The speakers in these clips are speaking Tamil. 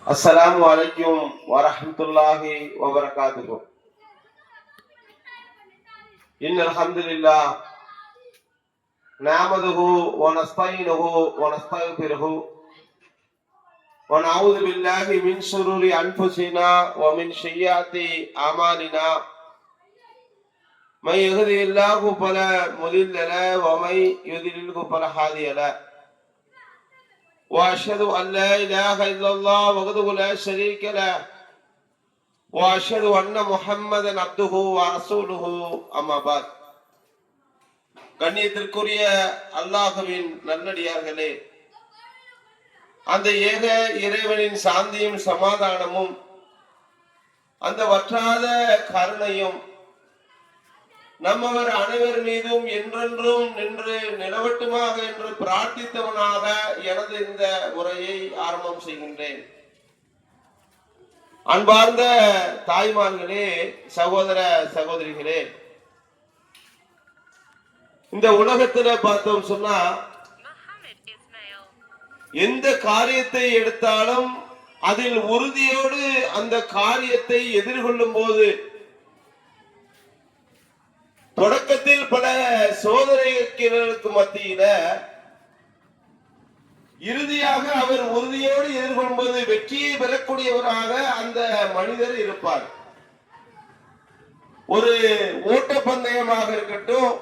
السلام عليكم ورحمة الله وبركاته. إن الحمد لله نعمده ونستعينه ونستغفره ونعوذ بالله من شرور أنفسنا ومن سيئات أعمالنا. من يهده الله فلا مضل له ومن يضلل فلا هادي له. وأشهد أن لا إله إلا الله وحده لا شريك له وأشهد أن محمدا عبده ورسوله أما بعد. கண்ணியத்திற்குரிய அல்லாஹ்வின் நல்லடியார்களே, அந்த ஏக இறைவனின் சாந்தியும் சமாதானமும் அந்த வற்றாத கருணையும் நம்மவர் அனைவர் மீதும் என்றென்றும் நின்று நிலவட்டுமாக என்று பிரார்த்தித்தவனாக எனது இந்த உரையை ஆரம்பம் செய்கின்றேன். அன்பார்ந்த தாய்மார்களே, சகோதர சகோதரிகளே, இந்த உலகத்துல பார்த்தோம் சொன்னா எந்த காரியத்தை எடுத்தாலும் அதில் உறுதியோடு அந்த காரியத்தை எதிர்கொள்ளும் போது தொடக்கத்தில் பல சோதனைகளுக்கு மத்தியில இறுதியாக அவர் உறுதியோடு எதிர்கொள்ளும்போது வெற்றியை பெறக்கூடியவராக அந்த மனிதர் இருப்பார். ஒரு ஓட்டப்பந்தயமாக இருக்கட்டும்,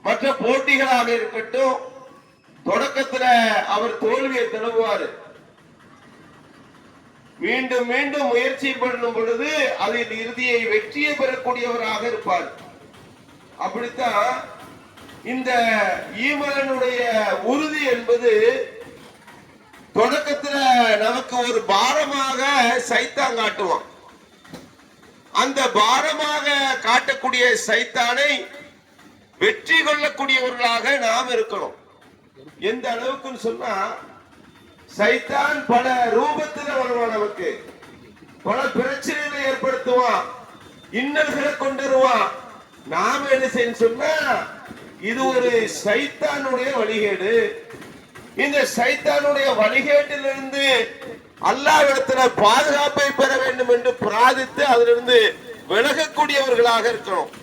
மற்ற போட்டிகளாக இருக்கட்டும், தொடக்கத்தில் அவர் தோல்வியை தழுவுவார். மீண்டும் மீண்டும் முயற்சி பண்ணும் பொழுது அதில் இறுதியை வெற்றியை பெறக்கூடியவராக இருப்பார். அப்படித்தான் இந்த ஈமானுடைய உறுதி என்பது தொடக்கத்துல நமக்கு ஒரு பாரமாக சைத்தான் காட்டுவான். அந்த பாரமாக காட்டக்கூடிய சைத்தானை வெற்றி கொள்ளக்கூடியவர்களாக நாம் இருக்கணும். எந்த அளவுக்குன்னு சொன்னா, சைத்தான் பல ரூபத்தில் வருவான், நமக்கு பல பிரச்சனைகளை ஏற்படுத்துவான், இன்னல்களை கொண்டுருவான். நாம என்ன செய்யணும் சொன்னா, இது ஒரு சைத்தானுடைய வழிகேடு. இந்த சைத்தானுடைய வழிகேட்டிலிருந்து அல்லாஹ்விடத்துல பாதுகாப்பை பெற வேண்டும் என்று பிரார்த்தித்து அதிலிருந்து விலகக்கூடியவர்களாக இருக்கணும்.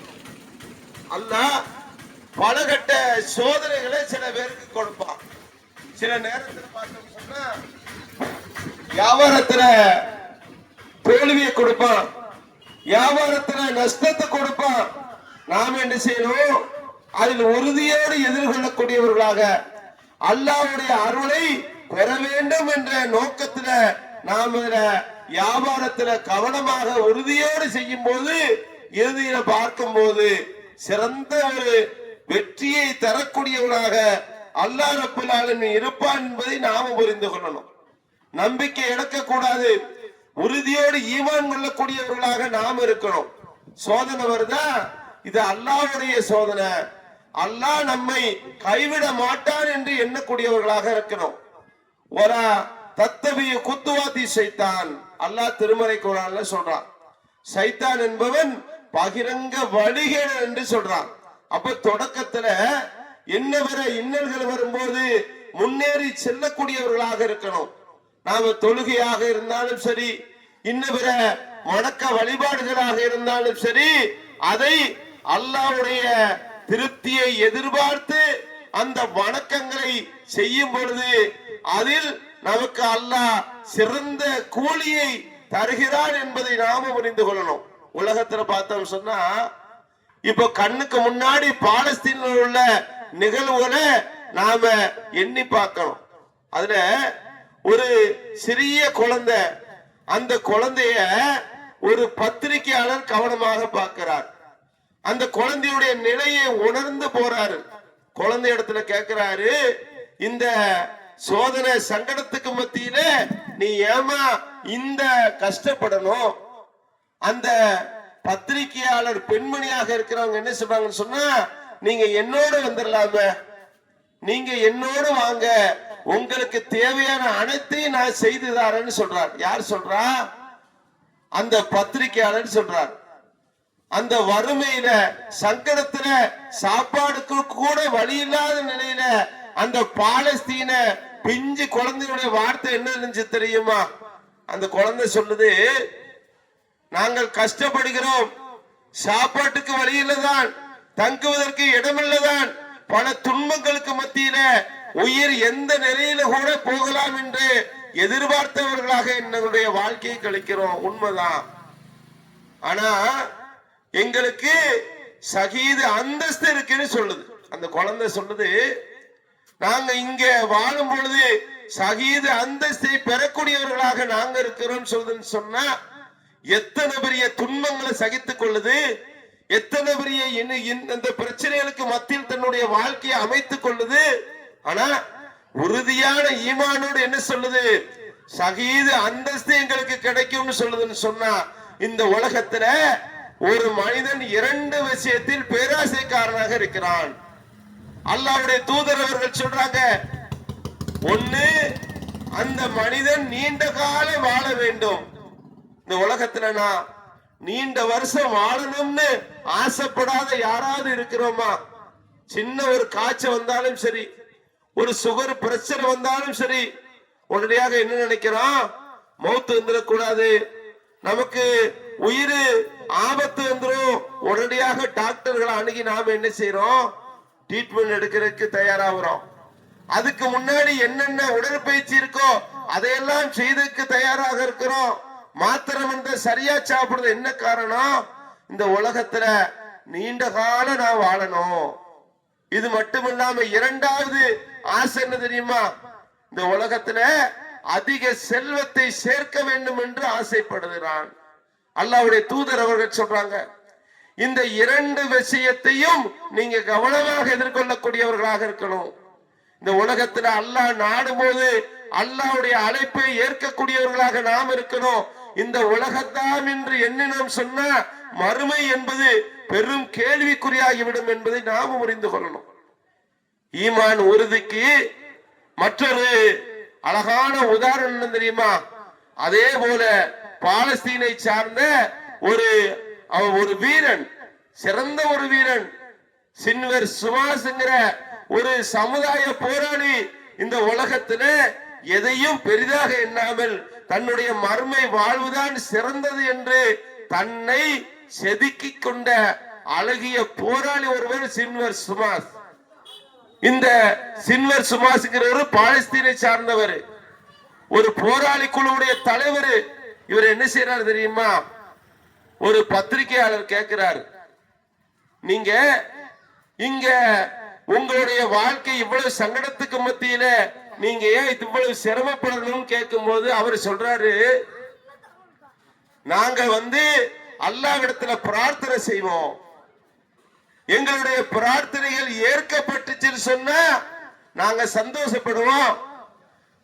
அல்லாஹ் பலகட்ட சோதனைகளை சில பேருக்கு கொடுப்பான். சில நேரத்தில் பார்த்தோம் சொன்னா வியாபாரத்துல தோல்வியை கொடுப்பான், வியாபாரத்துல நஷ்டத்தை கொடுப்பான். நாம் என்ன செய்யணும், அதில் உறுதியோடு எதிர்கொள்ளக்கூடியவர்களாக அல்லாஹ்வுடைய அருளை பெற வேண்டும் என்ற நோக்கத்துல நாம் வியாபாரத்துல கவனமாக உறுதியோடு செய்யும் போது இறுதியில பார்க்கும் போது சிறந்த ஒரு வெற்றியை தரக்கூடியவனாக அல்லாஹ் ரப்பல் ஆலமீன் இருப்பான் என்பதை நாம புரிந்து கொள்ளணும். நம்பிக்கை இழக்கக்கூடாது, உறுதியோடு ஈமான் கொள்ளக்கூடியவர்களாக நாம் இருக்கணும். சோதனை வருதா, இது அல்லாஹ்வுடைய சோதனை, அல்லாஹ் நம்மை கைவிட மாட்டான் என்று எண்ணக்கூடியவர்களாக இருக்கணும். ஒரா தத்தபிய குத்துவாதி சைத்தான், அல்லாஹ் திருமறை குர்ஆன்ல சொல்றான். சைத்தான் என்பவன் பகிரங்க வழிகேடு என்று சொல்றான். அப்ப தொடக்கத்துல என்ன வர இன்னல்கள் வரும்போது முன்னேறி செல்லக்கூடியவர்களாக இருக்கணும். நாம தொழுகையாக இருந்தாலும் சரி, இன்னவர வணக்க வழிபாடுகளாக இருந்தாலும் சரி, அதை அல்லாஹ்வுடைய திருப்தியை எதிர்பார்த்து அந்த வணக்கங்களை செய்யும் பொழுது அதில் நமக்கு அல்லாஹ் சிறந்த கூலியை தருகிறான் என்பதை நாம புரிந்து கொள்ளணும். உலகத்துல பார்த்தோம் சொன்னா, இப்ப கண்ணுக்கு முன்னாடி பாலஸ்தீனில் உள்ள நிகழ்வுகளை நாம எண்ணி பார்க்கணும். அதுல ஒரு சிறிய குழந்தை, அந்த குழந்தைய ஒரு பத்திரிகையாளர் கவனமாக பார்க்கிறார். அந்த குழந்தையுடைய நிலையை உணர்ந்து போறாரு. குழந்தை இடத்துல கேட்கிறாரு, இந்த சோதனை சங்கடத்துக்கு மத்தியில நீ ஏமா இந்த கஷ்டப்படணும்? அந்த பத்திரிகையாளர் பெண்மணியாக இருக்கிறவங்க என்ன சொல்றாங்கன்னு சொன்னா, நீங்க என்னோட வந்துடலாம, நீங்க என்னோட வாங்க, உங்களுக்கு தேவையான அனைத்தையும் நான் செய்து தரேன்னு சொல்றார். யார் சொல்றா? அந்த பத்திரிகையாளர் சொல்றார். அந்த வறுமையில சங்கடத்துல சாப்பாடுக்கு கூட வழி இல்லாத நிலையில அந்த பாலஸ்தீன பிஞ்சு குழந்தையுடைய வார்த்தை என்ன இருந்துச்சு தெரியுமா? அந்த குழந்தை சொல்லுது, நாங்கள் கஷ்டப்படுகிறோம், சாப்பாட்டுக்கு வழியில தான், தங்குவதற்கு இடமில்லதான், பல துன்பங்களுக்கு மத்தியில உயிர் எந்த நிலையில கூட போகலாம் என்று எதிர்பார்த்தவர்களாக எங்களுடைய வாழ்க்கையை கழிக்கிறோம். உண்மைதான். ஆனா எங்களுக்கு ஷஹீது அந்தஸ்து இருக்குன்னு சொல்லுது. அந்த குழந்தை சொல்லுது, நாங்க இங்க வாழும் பொழுது ஷஹீது அந்தஸ்தை பெறக்கூடியவர்களாக நாங்க இருக்கிறோம் சொல்லுதுன்னு சொன்னா, எத்தனை பெரிய துன்பங்களை சகித்துக் கொள்ளுது, எத்தனை பெரிய இந்த பிரச்சனைகளுக்கு மத்தியில் தன்னுடைய வாழ்க்கையை அமைத்துக் கொள்ளுது. ஆனா உறுதியான ஈமானோடு என்ன சொல்லுது, ஷஹீது அந்தஸ்து எங்களுக்கு கிடைக்கும்னு சொல்லுதுன்னு சொன்னா, இந்த உலகத்துல ஒரு மனிதன் இரண்டு விஷயத்தில் பேராசைக்காரனாக இருக்கிறான். அல்லாஹ்வுடைய தூதர் அவர்கள் சொல்றாங்க, ஒண்ணு, அந்த மனிதன் நீண்ட காலம் வாழ வேண்டும். இந்த உலகத்துல நான் நீண்ட வருஷம் வாழணும்னு ஆசைப்படாத யாராவது இருக்கிறோமா? சின்ன ஒரு காய்ச்சல் வந்தாலும் சரி, ஒரு சுகர் பிரச்சனை வந்தாலும் சரி, உடனடியாக என்ன நினைக்கிறோம், மௌத்து வந்துடக்கூடாது, நமக்கு உயிர் ஆபத்து வந்துடும், உடனடியாக டாக்டர்களை அணுகி நாம என்ன செய்யறோம், ட்ரீட்மெண்ட் எடுக்கிறதுக்கு தயாராகிறோம். அதுக்கு முன்னாடி என்னென்ன உடற்பயிற்சி இருக்கோ அதையெல்லாம் செய்ததுக்கு தயாராக இருக்கிறோம். மாத்திரம் சரியா சாப்பிடுறது என்ன காரணம், இந்த உலகத்துல நீண்ட காலம் நான் வாழணும். இது மட்டுமில்லாம இரண்டாவது ஆசை என்ன தெரியுமா, இந்த உலகத்துல அதிக செல்வத்தை சேர்க்க வேண்டும் என்று ஆசைப்படுகிறான். அல்லாஹ்வுடைய தூதர் அவர்கள் சொல்றாங்க, இந்த இரண்டு விஷயத்தையும் நீங்க கவனமாக எதிர்கொள்ளக்கூடியவர்களாக இருக்கணும். இந்த உலகத்துல அல்லாஹ் நாடும் போது அல்லாஹ்வுடைய அழைப்பை ஏற்கக்கூடியவர்களாக நாம் இருக்கணும். இந்த உலகத்தான் என்று எண்ணினோம் சொன்னா மறுமை என்பது பெரும் கேள்விக்குறியாகிவிடும் என்பதை நாம் புரிந்து கொள்ளணும். ஈமான் உறுதிக்கு மற்றொரு அழகான உதாரணம் தெரியுமா, அதே போல பாலஸ்தீனை சார்ந்த ஒரு வீரன், சிறந்த ஒரு வீரன், சின்வர் சுமாஸ்ங்கிற ஒரு சமுதாய போராளி, இந்த உலகத்துல எதையும் பெரிதாக எண்ணாமல் தன்னுடைய மறுமை வாழ்வுதான் சிறந்தது என்று தன்னை செதுக்கிக் கொண்ட அழகிய போராளி ஒருவர் சின்வர் சுமாஸ். இந்த சின்வர் சுமாஸ்ங்கிறவர் பாலஸ்தீனை சார்ந்தவர், ஒரு போராளி குழுவுடைய தலைவர். இவர் என்ன செய்யறாரு தெரியுமா, ஒரு பத்திரிகையாளர் கேட்கிறார், நீங்க இங்க உங்களுடைய வாழ்க்கை இவ்வளவு சங்கடத்துக்கு மத்தியில நீங்க ஏன் இவ்வளவு சிரமப்படணும் கேட்கும் போது அவர் சொல்றாரு, நாங்க அல்லாஹ்விடத்துல பிரார்த்தனை செய்வோம், எங்களுடைய பிரார்த்தனைகள் ஏற்கப்பட்டுச்சுன்னு சொன்னா நாங்க சந்தோஷப்படுவோம்.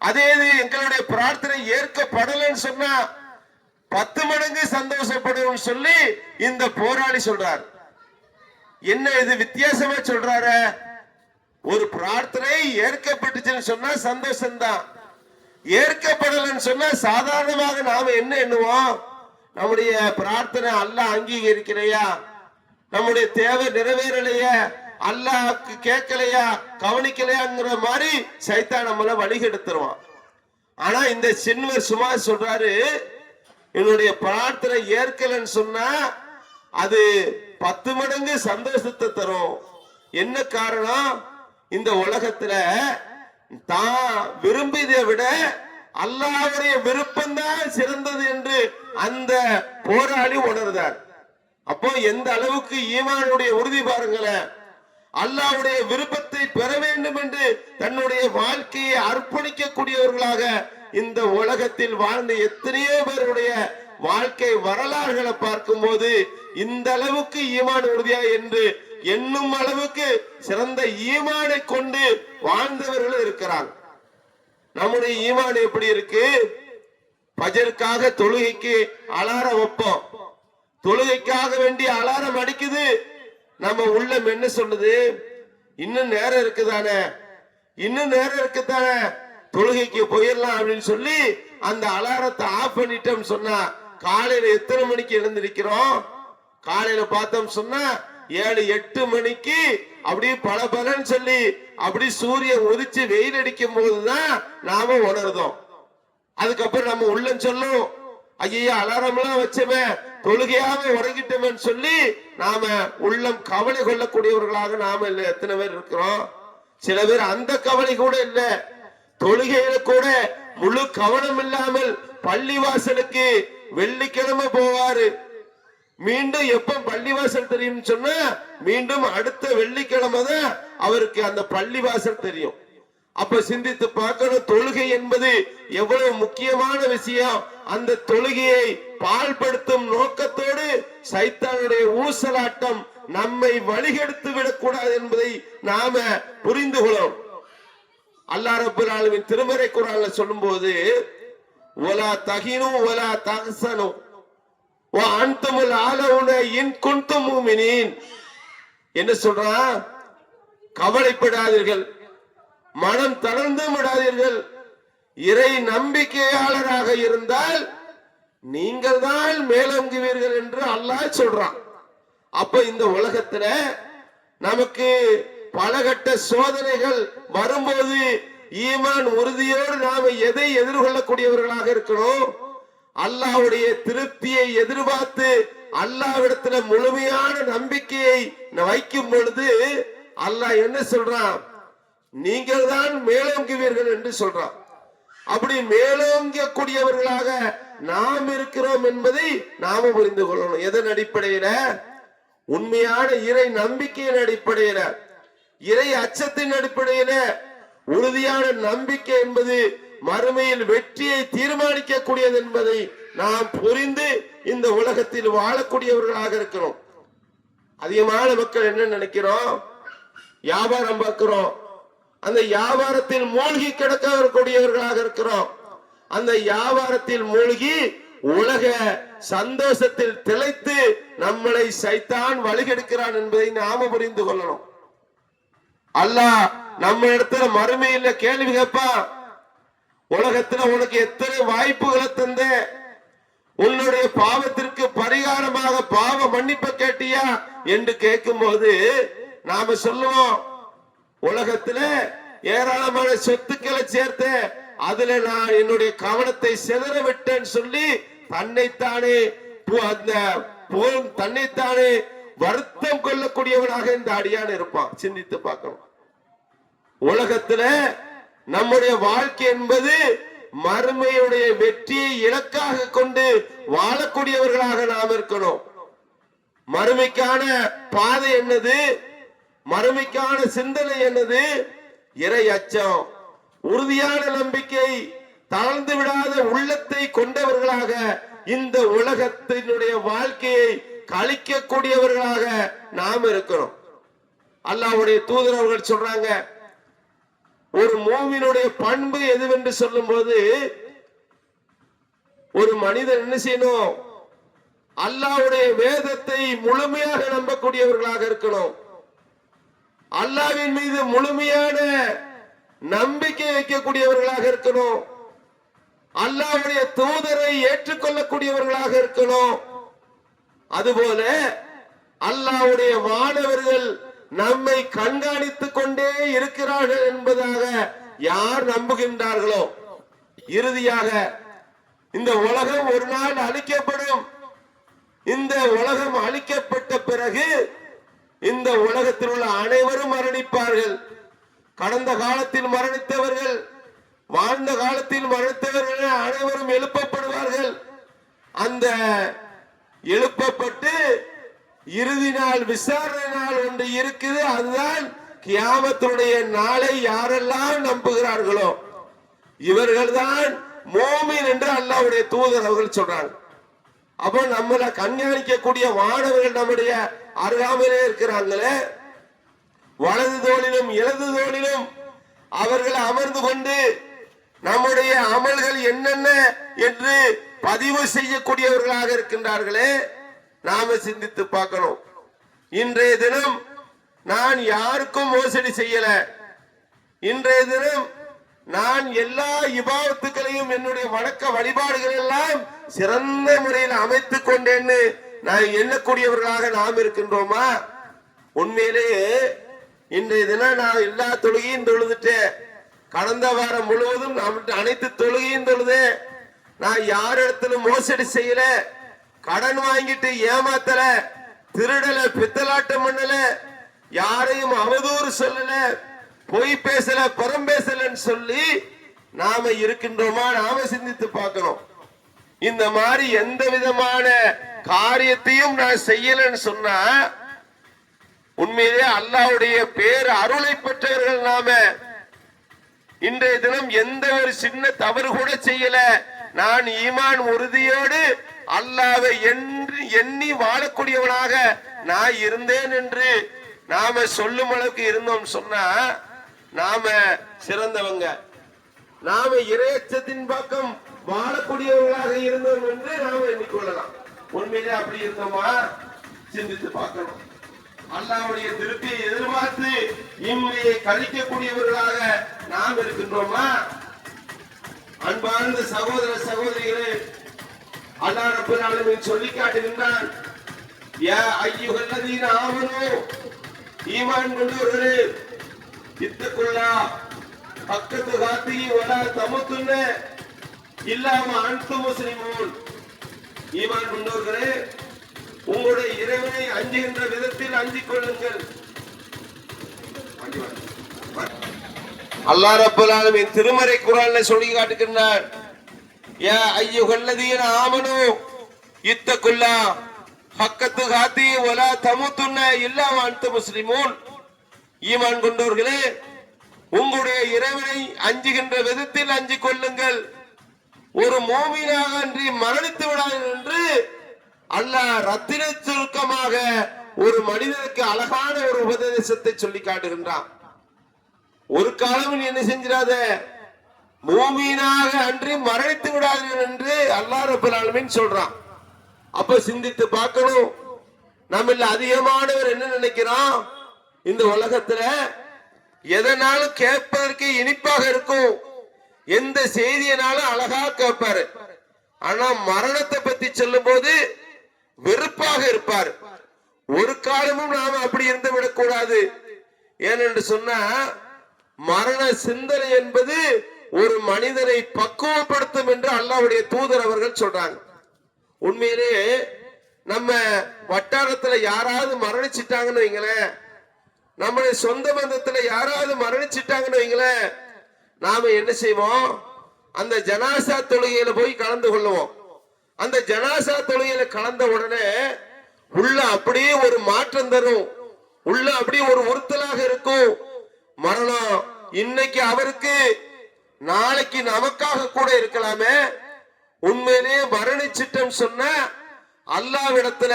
அதே எங்களுடைய பிரார்த்தனை ஏற்கப்படலன்னு சொன்னா 10 மடங்கு சந்தோஷப்படுவோம் சொல்லி இந்த போராளி சொல்றார். என்ன இது வித்தியாசமா சொல்றாரு, ஒரு பிரார்த்தனை ஏற்கப்பட்டுச்சுன்னு சொன்னா சந்தோஷம்தான், ஏற்கப்படலன்னு சொன்னா சாதாரணமாக நாம என்ன எண்ணுவோம், நம்முடைய பிரார்த்தனை அல்லாஹ் அங்கீகரிக்கலையா, நம்முடைய தேவை நிறைவேறலையா, அல்லாஹ்க்கு கேட்கலையா, கவனிக்கலையாங்கிற மாதிரி சைத்தான் நம்மள வழிகெடுத்துருவான். ஆனா இந்த சின்வர் சும்மா சொல்றாரு, என்னுடைய பிரார்த்தனை ஏற்கலன்னு சொன்னா அது 10 மடங்கு சந்தோஷத்தை தரும். என்ன காரணம், இந்த உலகத்துல தான் விரும்பியதை விட அல்லாஹ்வுடைய விருப்பம்தான் சிறந்தது என்று அந்த போராளி உணர்ந்தார். அப்போ எந்த அளவுக்கு ஈமானுடைய உறுதி பாருங்களேன். அல்லாஹ்வுடைய விருப்பத்தை பெற வேண்டும் என்று தன்னுடைய வாழ்க்கையை அர்ப்பணிக்க கூடியவர்களாக இந்த உலகத்தில் வாழ்ந்த எத்தனையோ பேருடைய வாழ்க்கை வரலாறுகளை பார்க்கும் போது இந்த அளவுக்கு ஈமான் உறுதியா என்று எண்ணும் அளவுக்கு சிறந்த ஈமானை கொண்டு வாழ்ந்தவர்கள் இருக்கிறாங்க. நம்முடைய ஈமான் எப்படி இருக்கு, பஜருக்காக தொழுகைக்கு அலாரம் வைப்போம், தொழுகைக்காக வேண்டிய அலாரம் அடிக்குது, நம்ம உள்ளம் என்ன சொல்லுது, இன்னும் நேரம் இருக்குதானே, இன்னும் நேரம் இருக்குதானே, தொழுகைக்கு போயிடலாம் அப்படின்னு சொல்லி அந்த அலாரத்தை ஆஃப் பண்ணிட்டோம் சொன்னா காலையில எத்தனை மணிக்கு எழுந்திருக்கிறோம், காலையில பார்த்தோம் சொன்னா 7-8 மணிக்கு அப்படி பலன்னு சொல்லி அப்படி சூரியன் உதிச்சு வெயில் அடிக்கும் போதுதான் நாம உணர்ந்தோம். அதுக்கப்புறம் நம்ம உள்ளம் சொல்லும், ஐயா அலாரம் எல்லாம் வச்சமே தொழுகையாக உறங்கிட்டோம்னு சொல்லி நாம உள்ளம் கவலை கொள்ளக்கூடியவர்களாக நாம இல்ல எத்தனை பேர் இருக்கிறோம். சில பேர் அந்த கவலை கூட இல்ல, தொழுகையில கூட முழு கவனம் இல்லாமல் பள்ளிவாசலுக்கு வெள்ளிக்கிழமை போவாரு. மீண்டும் எப்ப பள்ளிவாசல் தெரியும் சொன்னா மீண்டும் அடுத்த வெள்ளிக்கிழமை தான் அவருக்கு அந்த பள்ளிவாசல் தெரியும். அப்ப சிந்தித்து பார்க்கணும், தொழுகை என்பது எவ்வளவு முக்கியமான விஷயம். அந்த தொழுகையை பாழ்படுத்தும் நோக்கத்தோடு சைத்தானுடைய ஊசலாட்டம் நம்மை வழிகெடுத்து விடக்கூடாது என்பதை நாம புரிந்து கொள்ளும். அல்லாஹ் ரப்பல் ஆலமீன் திருமறை குர்ஆன்ல சொல்லும்போது, வலா தஹினு வலா தஹ்சனு வ அன்துமுல் ஆலவுன இன் குன்தும் முஃமினீன். என்ன சொல்றான்? கவலைப்படாதீர்கள், மனம் தளர்ந்து விடாதீர்கள், இறை நம்பிக்கையாளராக இருந்தால் நீங்கள் தான் மேலோங்குவீர்கள் என்று அல்லாஹ் சொல்றான். அப்ப இந்த உலகத்துல நமக்கு பலகட்ட சோதனைகள் வரும்போது ஈமான் உறுதியோடு நாம எதை எதிர்கொள்ளக்கூடியவர்களாக இருக்கணும்? அல்லாஹ்வுடைய திருப்தியை எதிர்பார்த்து அல்லாஹ்விடத்துல முழுமையான நம்பிக்கையை வைக்கும் பொழுது அல்லாஹ் என்ன சொல்றான்? நீங்கள் தான் மேலோங்குவீர்கள் என்று சொல்றான். அப்படி மேலோங்கக்கூடியவர்களாக நாம் இருக்கிறோம் என்பதை நாம புரிந்து கொள்ளணும். எதன் அடிப்படையில? உண்மையான இறை நம்பிக்கையின் அடிப்படையில, இறை அச்சத்தின் அடிப்படையில. உறுதியான நம்பிக்கை என்பது மறுமையில் வெற்றியை தீர்மானிக்க கூடியது என்பதை நாம் புரிந்து இந்த உலகத்தில் வாழக்கூடியவர்களாக இருக்கிறோம். அதிகமான மக்கள் என்ன நினைக்கிறோம்? வியாபாரம் பார்க்கிறோம், அந்த வியாபாரத்தில் மூழ்கி கிடக்கக்கூடியவர்களாக இருக்கிறோம். அந்த வியாபாரத்தில் மூழ்கி உலக சந்தோஷத்தில் திளைத்து நம்மளை சைத்தான் வழிகெடுக்கிறான் என்பதை நாம புரிந்து கொள்ளணும். அல்லாஹ் நம்ம இடத்துல மறுமையில கேள்வி கேட்பான், உலகத்துல உனக்கு எத்தனை வாய்ப்புகளை தந்த, உன்னுடைய பாவத்திற்கு பரிகாரமாக பாவ மன்னிப்பு கேட்டியா என்று கேட்கும் போது நாம சொல்லுவோம், உலகத்துல ஏராளமான சொத்துக்களை சேர்த்த, அதுல நான் என்னுடைய கவனத்தை சிதற விட்டேன்னு சொல்லி தன்னைத்தானே தன்னைத்தானே வருத்தம் கொள்ளக்கூடியவனாக இந்த அடியான் இருப்பான். சிந்தித்து பார்க்கணும். உலகத்துல நம்முடைய வாழ்க்கை என்பது மறுமையுடைய வெற்றியை இலக்காக கொண்டு வாழக்கூடியவர்களாக நாம் இருக்கணும். மறுமைக்கான பாதை என்னது? மறுமைக்கான சிந்தனை என்னது? இறை அச்சம், உறுதியான நம்பிக்கை, தளர்ந்து விடாத உள்ளத்தை கொண்டவர்களாக இந்த உலகத்தினுடைய வாழ்க்கையை கழிக்கக்கூடியவர்களாக நாம் இருக்கிறோம். அல்லாஹ்வுடைய தூதர் அவர்கள் சொல்றாங்க, ஒரு மூமினுடைய பண்பு எதுவென்று சொல்லும் போது ஒரு மனிதன் என்ன செய்யணும்? அல்லாஹ்வுடைய வேதத்தை முழுமையாக நம்பக்கூடியவர்களாக இருக்கணும். அல்லாஹ்வின் மீது முழுமையான நம்பிக்கை வைக்கக்கூடியவர்களாக இருக்கணும். அல்லாஹ்வுடைய தூதரை ஏற்றுக்கொள்ளக்கூடியவர்களாக இருக்கணும். அதுபோல அல்லாஹ்வுடைய வானவர்கள் நம்மை கண்காணித்துக் கொண்டே இருக்கிறார்கள் என்பதாக யார் நம்புகின்றார்களோ, இறுதியாக இந்த உலகம் ஒரு நாள் அழிக்கப்படும். இந்த உலகம் அழிக்கப்பட்ட பிறகு இந்த உலகத்தில் உள்ள அனைவரும் மரணிப்பார்கள். கடந்த காலத்தில் மரணித்தவர்கள், வாழ்ந்த காலத்தில் மரணித்தவர்கள் அனைவரும் எழுப்பப்படுவார்கள். அந்த எழுப்பப்பட்டு இறுதி நாள் விசாரணை நாள் ஒன்று இருக்குது. அதுதான் கியாமத்துடைய நாளை யாரெல்லாம் நம்புகிறார்களோ இவர்கள் தான் மோமின் என்று அல்லாஹ்வுடைய தூதர் அவர்கள் சொல்றாங்க. அப்போ நம்மள கண்காணிக்கக்கூடிய மாணவர்கள் நம்முடைய அருகாமையிலே இருக்கிறாங்களே, வலது தோளிலும் இடது தோளிலும் அவர்கள் அமர்ந்து கொண்டு நம்முடைய அமல்கள் என்னென்ன என்று பதிவு செய்யக்கூடியவர்களாக இருக்கின்றார்களே, நாம சிந்தித்து பார்க்கணும். இன்றைய தினம் நான் யாருக்கும் மோசடி செய்யல. இன்றைய தினம் நான் எல்லா இபாதத்துக்களையும் என்னுடைய வணக்க வழிபாடுகள் எல்லாம் சிறந்த முறையில் அமைத்துக் கொண்டேன்னு நான் எண்ணக்கூடியவர்களாக நாம் இருக்கின்றோமா? உண்மையிலேயே இன்றைய தினம் நான் எல்லா தொழுகையும் தொழுதுட்டேன், கடந்த வாரம் முழுவதும் நம்மகிட்ட அனைத்து தொழுகையும் தொழுது, நான் யாரிடத்திலும் மோசடி செய்யல, கடன் வாங்கிட்டு ஏமாத்தல, திருடல, பித்தலாட்டம் பண்ணல, யாரையும் அவதூறு சொல்லல, பொய் பேசல, புறம் பேசலன்னு சொல்லி நாம இருக்கின்றோமா? நாம சிந்தித்து பார்க்கணும். இந்த மாதிரி எந்த விதமான காரியத்தையும் நான் செய்யலன்னு சொன்னா உண்மையிலே அல்லாஹ்வுடைய பேர் அருளை பெற்றவர்கள் நாம. இன்றைய தினம் எந்த ஒரு சின்ன தவறு கூட செய்யல, நான் ஈமான் உறுதியோடு அல்லாஹ்வை எண்ணி வாழக்கூடியவனாக நான் இருந்தேன் என்று நாம சொல்லும் அளவுக்கு இருந்தோம் சொன்னா நாம சிறந்தவங்க. நாம இறையச்சத்தின் பக்கம் வாழக்கூடியவர்களாக இருந்தோம் என்று நாம எண்ணிக்கொள்ளலாம். உண்மையிலே அப்படி இருந்தோமா? சிந்தித்து பார்க்கணும். அல்லாஹ்வுடைய திருப்தியை எதிர்பார்த்து இம்மையை கழிக்கக்கூடியவர்களாக நாம் இருக்கின்றோமா? அன்பார்ந்த சகோதர சகோதரிகளே, அல்லாஹ் ரப்பல் ஆலமீன் சொல்லி காட்டுகின்றான், யா அய்யுஹல்லதீன ஆமனூ, ஈமான் கொண்டவர்களே, இத்தகுல்லாஹ் ஹக்க துகாத்திஹி வலா தமுத்துன்ன இல்லா வ அன்தும் முஸ்லிமூன். ஈமான் கொண்டவர்களே, உங்களுடைய இறைவனை அஞ்சுகின்ற விதத்தில் அஞ்சிக் கொள்ளுங்கள். அல்லாஹ் ரப்பல் ஆலமீன் திருமறை குர்ஆன்ல சொல்லி காட்டுகின்றார், யா அய்யுஹல்லதீன ஆமனூ இத்தகுல்லாஹ் ஹக்க துகாத்திஹி வலா தமுத்துன்ன இல்லா வ அன்தும் முஸ்லிமூன். ஈமான் கொண்டவர்களே, உங்களுடைய இறைவனை அஞ்சுகின்ற விதத்தில் அஞ்சிக் கொள்ளுங்கள், ஒரு மூமினாக அன்றி மரணித்து விடாதீர்கள் என்று அல்லாஹ் ரத்தின சுருக்கமாக ஒரு மனிதனுக்கு அழகான ஒரு உபதேசத்தை சொல்லி காட்டுகின்றான். ஒரு காலம் என்ன செஞ்சிடாத, மூமினாக அன்றி மரணித்து விடாதீர்கள் என்று அல்லாஹ் ரப்பல் ஆலமீன் சொல்றான். அப்ப சிந்தித்து பார்க்கணும், நம்மள அதிகமானவர் என்ன நினைக்கிறோம்? இந்த உலகத்துல எதனாலும் கேட்பதற்கு இனிப்பாக இருக்கும், எந்த செய்தியினாலும் அழகா கேட்பாரு. ஆனா மரணத்தை பத்தி சொல்லும் போது வெறுப்பாக இருப்பார். ஒரு காலமும் நாம அப்படி இருந்து விடக்கூடாது. ஏனென்று சொன்னா மரண சிந்தனை என்பது ஒரு மனிதனை பக்குவப்படுத்தும் என்று அல்லாஹ்வுடைய தூதர் அவர்கள் சொல்றாங்க. உண்மையிலே நம்ம வட்டாரத்துல யாராவது மரணிச்சிட்டாங்கன்னு வைங்களேன், நம்முடைய சொந்த பந்தத்துல யாராவது மரணிச்சிட்டாங்கன்னு வைங்களேன், நாம என்ன செய்வோம்? அந்த ஜனாசா தொழுகையில போய் கலந்து கொள்ளுவோம். அந்த ஜனாசா தொழுகையில கலந்த உடனே உள்ள அப்படியே ஒரு மாற்றம் தரும், உள்ள அப்படியே ஒரு உறுத்தலாக இருக்கும். மரணம் இன்னைக்கு அவருக்கு, நாளைக்கு நமக்காக கூட இருக்கலாமே. உண்மையிலேயே மரணிச்சிட்டம் சொன்ன அல்லாஹ்விடத்துல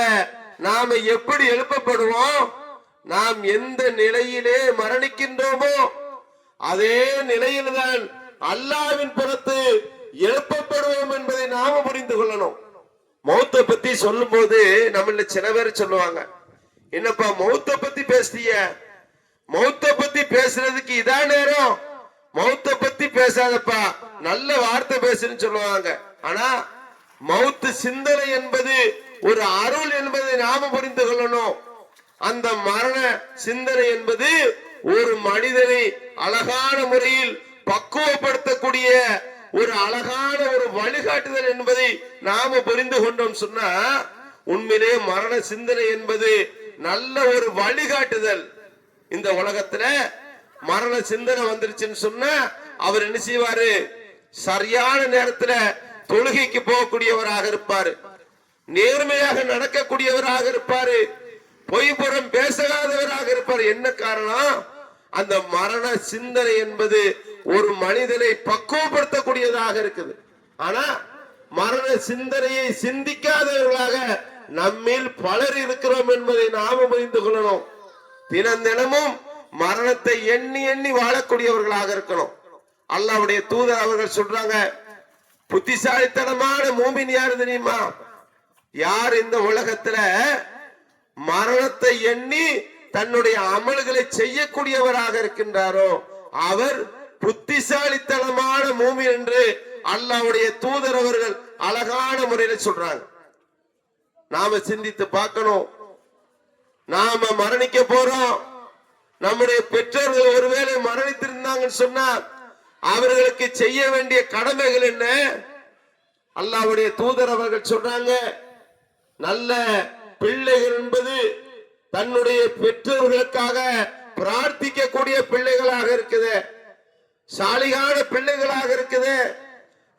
நாம எப்படி எழுப்பப்படுவோம்? நாம் எந்த நிலையிலே மரணிக்கின்றோமோ அதே நிலையில்தான் அல்லாஹ்வின் புறத்து எழுப்பப்படுவோம் என்பதை நாம புரிந்து கொள்ளணும். மௌத்தை பத்தி சொல்லும் போது நம்மள சில பேர் சொல்லுவாங்க, என்னப்பா மௌத்தை பத்தி பேசுறீங்க, மௌத்தை பத்தி பேசுறதுக்கு இதான் நேரம், மௌத்தை பத்தி பேசாதப்பா, நல்ல வார்த்தை பேசுன்னு சொல்லுவாங்க. ஆனா மௌத்து சிந்தனை என்பது ஒரு அருள் என்பதை நாம புரிந்து கொள்ளணும். அந்த மரண சிந்தனை என்பது ஒரு மனிதனை அழகான முறையில் பக்குவப்படுத்தக்கூடிய ஒரு அழகான ஒரு வழிகாட்டுதல் என்பதை நாம புரிந்து கொண்டோம் சொன்னா உண்மையிலே மரண சிந்தனை என்பது நல்ல ஒரு வழிகாட்டுதல். இந்த உலகத்துல மரண சிந்தனை வந்துருச்சுன்னு சொன்னா அவர் என்ன செய்வாரு? சரியான நேரத்துல தொழுகைக்கு போகக்கூடியவராக இருப்பாரு, நேர்மையாக நடக்கக்கூடியவராக இருப்பாரு, பொய்புறம் பேசாதவராக இருப்பார். என்ன காரணம்? அந்த மரண சிந்தனை என்பது ஒரு மனிதனை பக்குவப்படுத்தக்கூடியதாக இருக்குது. ஆனா மரண சிந்தனையை சிந்திக்காதவர்களாக நம்மில் பலர் இருக்கிறோம் என்பதை நாம புரிந்து கொள்ளணும். தினமும் மரணத்தை எண்ணி எண்ணி வாழக்கூடியவர்களாக இருக்கணும். அல்லாஹ்வுடைய தூதர் அவர்கள் சொல்றாங்க, புத்திசாலித்தனமான மூமின் யாரு தெரியுமா? யார் இந்த உலகத்துல மரணத்தை எண்ணி தன்னுடைய அமல்களை செய்யக்கூடியவராக இருக்கின்றாரோ அவர் புத்திசாலித்தனமான மூமின் என்று அல்லாஹ்வுடைய தூதர் அவர்கள் அழகான முறையில சொல்றாங்க. நாம சிந்தித்து பார்க்கணும். நாம மரணிக்க போறோம். நம்முடைய பெற்றோர்கள் ஒருவேளை மரணித்திருந்தாங்கன்னு சொன்னா அவர்களுக்கு செய்ய வேண்டிய கடமைகள் என்ன? அல்லாஹ்வுடைய தூதர் அவர்கள் சொல்றாங்க, நல்ல பிள்ளைகள் என்பது தன்னுடைய பெற்றோர்களுக்காக பிரார்த்திக்கக்கூடிய பிள்ளைகளாக இருக்குது, சாலிகான பிள்ளைகளாக இருக்குது.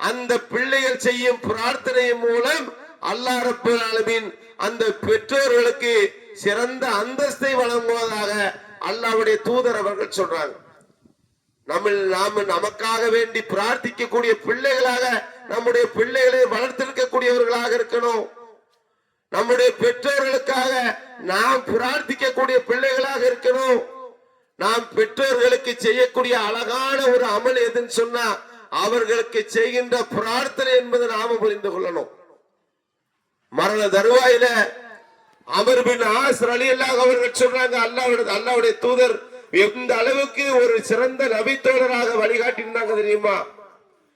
அந்த பிள்ளைகள் செய்யும் பிரார்த்தனையின் மூலம் அல்லாஹ் ரப்பல் ஆலமீன் அந்த பெற்றோர்களுக்கு சிறந்த அந்தஸ்தை வழங்குவதாக அல்லாஹ்வுடைய தூதர் அவர்கள் சொல்றாங்க. நாம நமக்காக வேண்டி பிரார்த்திக்கக்கூடிய பிள்ளைகளாக நம்முடைய பிள்ளைகளை வளர்த்திருக்கக்கூடியவர்களாக இருக்கணும். நம்முடைய பெற்றோர்களுக்காக நாம் பிரார்த்திக்கக்கூடிய பிள்ளைகளாக இருக்கணும். நாம் பெற்றோர்களுக்கு செய்யக்கூடிய அழகான ஒரு அமல் எதுன்னு சொன்னா அவர்களுக்கு செய்கின்ற பிரார்த்தனை என்பதை நாம புரிந்து கொள்ளணும். மரண தருவாயில அமர் பின் ஆஸ் ரலியல்லாஹு அவர்கள் சொல்றாங்க, அல்லாஹ்வுடைய தூதர் எந்த அளவுக்கு ஒரு சிறந்த நபித்தோழராக வழிகாட்டினாங்க தெரியுமா?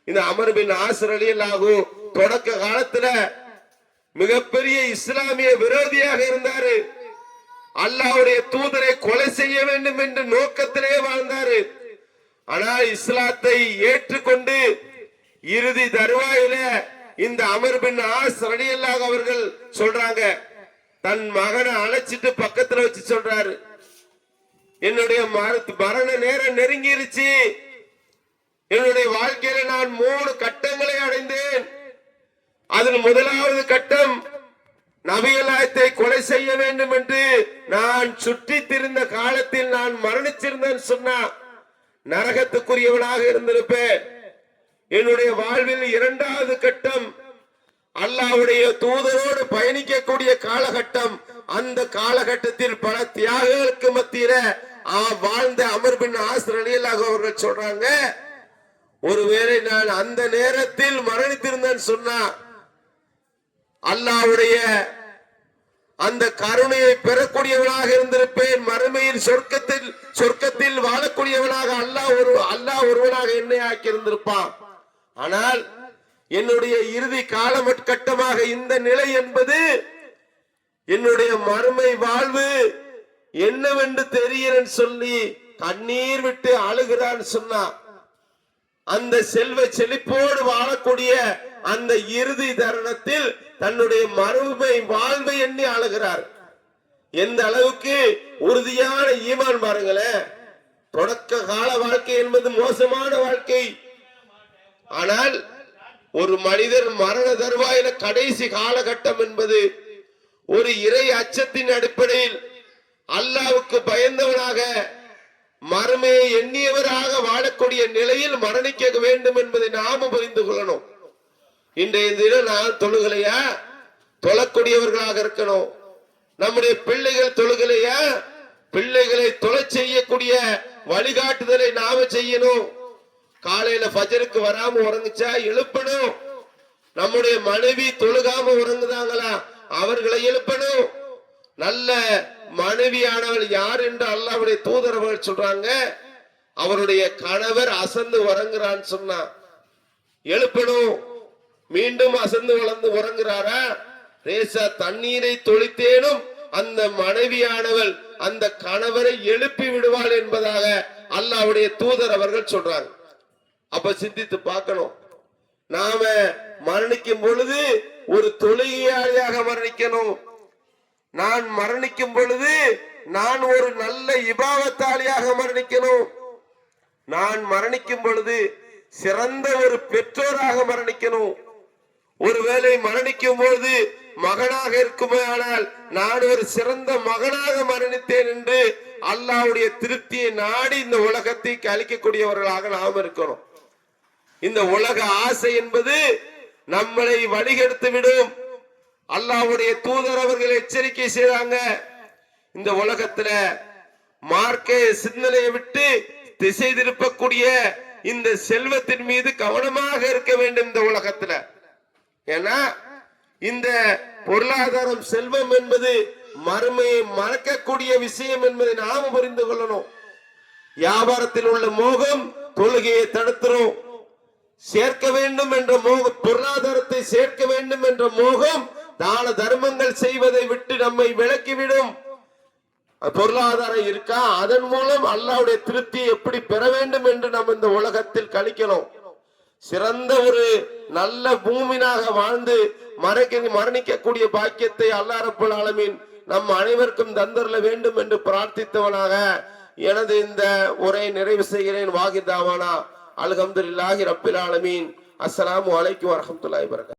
இந்த அமர் பின் ஆஸ் ரலியல்லாஹு தொடக்க காலத்துல மிகப்பெரிய இஸ்லாமிய விரோதியாக இருந்தாரு. அல்லாஹ்வுடைய தூதரை கொலை செய்ய வேண்டும் என்ற நோக்கத்திலே வாழ்ந்தாரு. ஆனால் இஸ்லாத்தை ஏற்றுக்கொண்டு இறுதி தருவாயில இந்த அமர் பின் ஆஸ் ரலியல்லாஹு அவர்கள் சொல்றாங்க, தன் மகனை அழைச்சிட்டு பக்கத்துல வச்சு சொல்றாரு, என்னுடைய மரண நேரம் நெருங்கிருச்சு. என்னுடைய வாழ்க்கையில நான் 3 கட்டங்களை அடைந்தேன். அதில் முதலாவது கட்டம் நபிகளாயத்தை கொலை செய்ய வேண்டும் என்று நான் சுற்றி திரிந்த காலத்தில் நான் மரணிச்சிருந்தேன் சொன்னா நரகத்துக்குரியவனாக இருந்திருப்பேன். என்னுடைய வாழ்வில் 2வது கட்டம் அல்லாஹ்வுடைய தூதரோடு பயணிக்கக்கூடிய காலகட்டம். அந்த காலகட்டத்தில் பல தியாகங்களுக்கு மத்தியில வாழ்ந்த அமர் பின் ஆஸ் ரலியல்லாஹு அவர்கள் சொல்றாங்க, ஒருவேளை நான் அந்த நேரத்தில் மரணித்திருந்தேன் சொன்னா அல்லாஹ்வுடைய அந்த கருணையை பெறக்கூடியவனாக இருந்திருப்பேன். மறுமையில் சொர்க்கத்தில் வாழக்கூடியவனாக அல்லாஹ் ஒருவனாக என்னை ஆக்கி இருந்திருப்பான். ஆனால் என்னுடைய இறுதி காலகட்டமாக இந்த நிலை என்பது என்னுடைய மறுமை வாழ்வு என்னவென்று தெரியலன்னு சொல்லி கண்ணீர் விட்டு அழுகிறான்னு சொன்னா அந்த செல்வ செழிப்போடு வாழக்கூடிய அந்த இறுதி தருணத்தில் தன்னுடைய மறுமை வாழ்வை எண்ணி அழுகிறார். எந்த அளவுக்கு உறுதியான ஈமான் பாருங்களேன். தொடக்க கால வாழ்க்கை என்பது மோசமான வாழ்க்கை. ஆனால் ஒரு மனிதர் மரண தருவாயில கடைசி காலகட்டம் என்பது ஒரு இறை அச்சத்தின் அடிப்படையில் அல்லாஹ்வுக்கு பயந்தவனாக மறுமையை எண்ணியவராக வாழக்கூடிய நிலையில் மரணிக்க வேண்டும் என்பதை நாம புரிந்து கொள்ளணும். இன்றைய தினம் நான் தொழுகலையா, தொழக்கூடியவர்களாக இருக்கணும். நம்முடைய பிள்ளைகள் தொழுகலையா, பிள்ளைகளை தொலை செய்யக்கூடிய வழிகாட்டுதலை நாம செய்யணும். காலையில ஃபஜருக்கு வராம உறங்குச்சா எழுப்பணும். நம்முடைய மனைவி தொழுகாம உறங்குதாங்களா அவர்களை எழுப்பணும். நல்ல மனைவியானவள் யார் என்று அல்லாஹ்வுடைய தூதர் அவர்கள் சொல்றாங்க, அவருடைய கணவர் அசந்து உறங்குறான்னு சொன்னா எழுப்பணும். மீண்டும் அசந்து வளர்ந்து உறங்குறாரா, ரேசா தண்ணீரை தொளித்தேனும் அந்த மனைவியானவள் அந்த கணவரை எழுப்பி விடுவாள் என்பதாக அல்லாஹ்வுடைய தூதர் அவர்கள் சொல்றாங்க. அப்ப சிந்தித்து பார்க்கணும். நாம மரணிக்கும் பொழுது ஒரு தொழுகையாளியாக மரணிக்கணும். நான் மரணிக்கும் பொழுது நான் ஒரு நல்ல இபாதத்தாளியாக மரணிக்கணும். நான் மரணிக்கும் பொழுது சிறந்த ஒரு பெற்றோராக மரணிக்கணும். ஒருவேளை மரணிக்கும் பொழுது மகனாக இருக்குமே ஆனால் நான் ஒரு சிறந்த மகனாக மரணித்தேன் என்று அல்லாஹ்வுடைய திருப்தியை நாடி இந்த உலகத்தை அளிக்கக்கூடியவர்களாக நாம் இருக்கணும். இந்த உலக ஆசை என்பது நம்மளை வழிகெடுத்து விடும். அல்லாஹ்வுடைய தூதர் அவர்கள் எச்சரிக்கை செய்தாங்க, இந்த உலகத்துல மார்க்க சிந்தனையை விட்டு திசை திருப்பக்கூடிய இந்த செல்வத்தின் மீது கவனமாக இருக்க வேண்டும் இந்த உலகத்துல. ஏன்னா இந்த பொருளாதாரம் செல்வம் என்பது மறுமையை மறக்கக்கூடிய விஷயம் என்பதை நாம புரிந்து கொள்ளணும். வியாபாரத்தில் உள்ள மோகம் தொழுகையை தடுத்துரும். சேர்க்க வேண்டும் என்ற மோகம், பொருளாதாரத்தை சேர்க்க வேண்டும் என்ற மோகம் தான தர்மங்கள் செய்வதை விட்டு நம்மை விலக்கிவிடும். பொருளாதாரம் இருக்கா, அதன் மூலம் அல்லாஹ்வுடைய திருப்தியை எப்படி பெற வேண்டும் என்று நம்ம இந்த உலகத்தில் கழிக்கணும். சிறந்த ஒரு நல்ல பூமினாக வாழ்ந்து மரணிக்கக்கூடிய பாக்கியத்தை அல்லாஹ் ரப்பல் ஆலமீன் நம் அனைவருக்கும் தந்தரல வேண்டும் என்று பிரார்த்தித்தவனாக எனது இந்த உரையை நிறைவு செய்கிறேன். வாகிதாவானா அல்ஹம்துலில்லாஹி ரப்பில் ஆலமீன். அஸ்ஸலாமு அலைக்கும் வரஹ்மத்துல்லாஹி வபரகாத்துஹு.